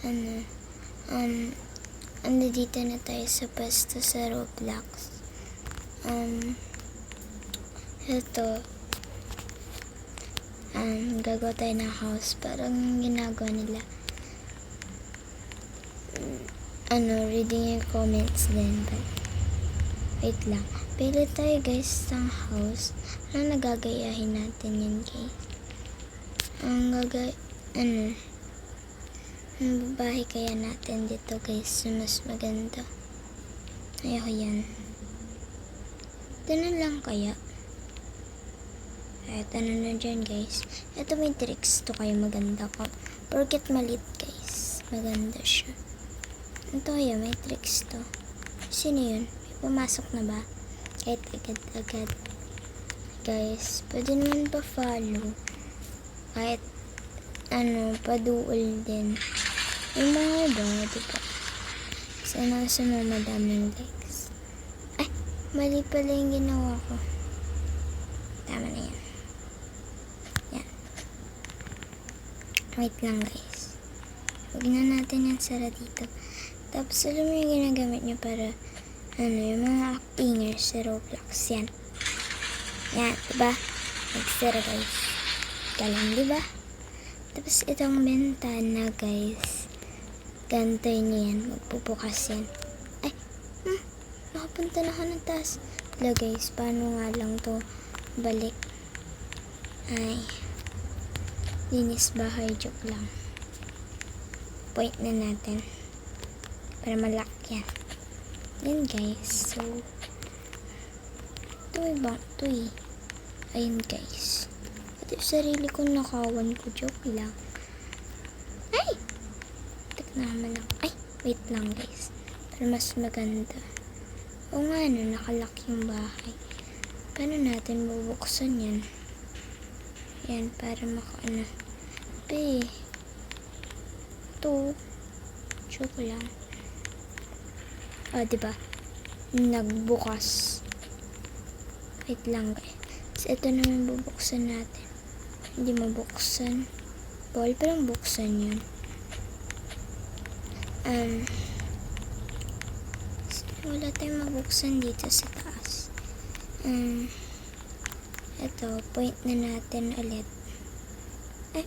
ano, andito na tayo sa pwesto sa Roblox. Ito, gagawa tayo ng house. Parang ginagawa nila. Reading your comments din. But, wait lang. Pili tayo guys ng house. Ano nagagayahin natin yun guys? Ang babae kaya natin dito guys, mas maganda. Ayoko yan. Ito na lang kaya. Ito na dyan guys. Ito may tricks to kayo maganda ko. Porket malit guys. Maganda siya. Ito kaya may tricks to. Sino yun? May pumasok na ba? Kahit agad-agad. Guys, pwede naman pa-follow. Kahit paduol din. Yung mga ba, diba? Sana sa mga madaming likes. Ay, mali pala yung ginawa ko. Tama na yan. Yan. Wait lang guys. Huwag na natin yan sara dito. Tapos alam mo yung ginagamit nyo para yung mga actingers sa Roblox. Yan. Yan, diba? Extra guys. Galing, diba? Tapos itong bentana guys. Gantay niyan. Magpupukas yan. Ay, nakapunta na ako ng taas. Wala guys, paano nga lang to balik? Ay, linis bahay, joke lang. Point na natin. Para malak yan. Yan guys. So, ito ibang ito eh. Ayun guys. At yung sarili ko nakawan ko. Joke lang. Ay! Tak naman ako. Ay! Wait lang guys. Para mas maganda. O nga nakalak yung bahay. Paano natin bubuksan yan? Yan. Para Be. Ito. Joke lang. Diba? Nagbukas. Wait lang guys. So, ito naman bubuksan natin. Hindi mabuksan. Bawal palang buksan yun. Wala tayong mabuksan dito sa taas. Ito, point na natin ulit. Ay,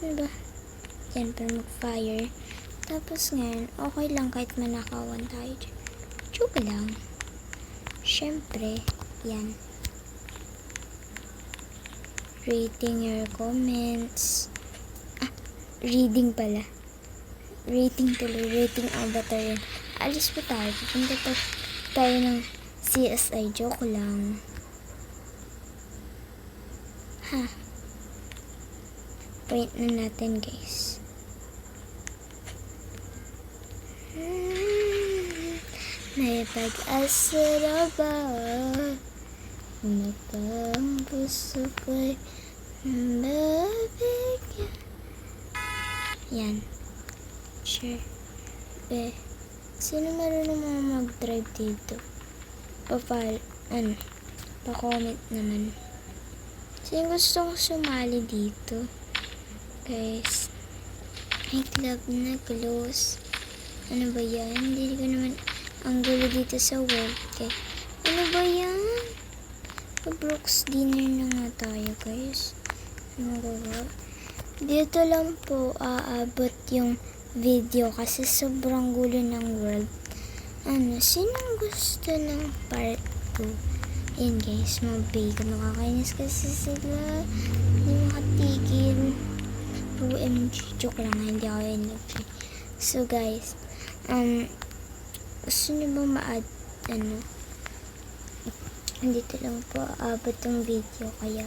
ano ba? Yan, para mag-fire. Tapos ngayon, okay lang kahit manakawan tayo. Joke lang. Syempre, yan. Rating your comments. Reading pala. Rating tuloy. Rating avatar yan. Alis pa tayo. Pupunta tayo ng CSI. Joke lang. Point na natin guys. May pag-asa na ba? Ang puso ko'y mabigyan. Yan. Sure. Sino marunong mga mag-drive dito? Pa-comment naman. Sino gusto kong sumali dito? Guys. Ay, club na close. Ano ba yan? Hindi ko naman ang gulo dito sa world. Okay. Ano ba yan? Brooks dinner na nga tayo guys. Ano ba? Dito lang po aabot yung video kasi sobrang gulo ng world. Sinong gusto ng part 2? Yan guys, mabigo. Nakakainis kasi sila. Hindi makatigil. OMG. Joke lang, hindi ako energy. So guys, gusto nyo ba ma-add dito lang po aabot yung video kaya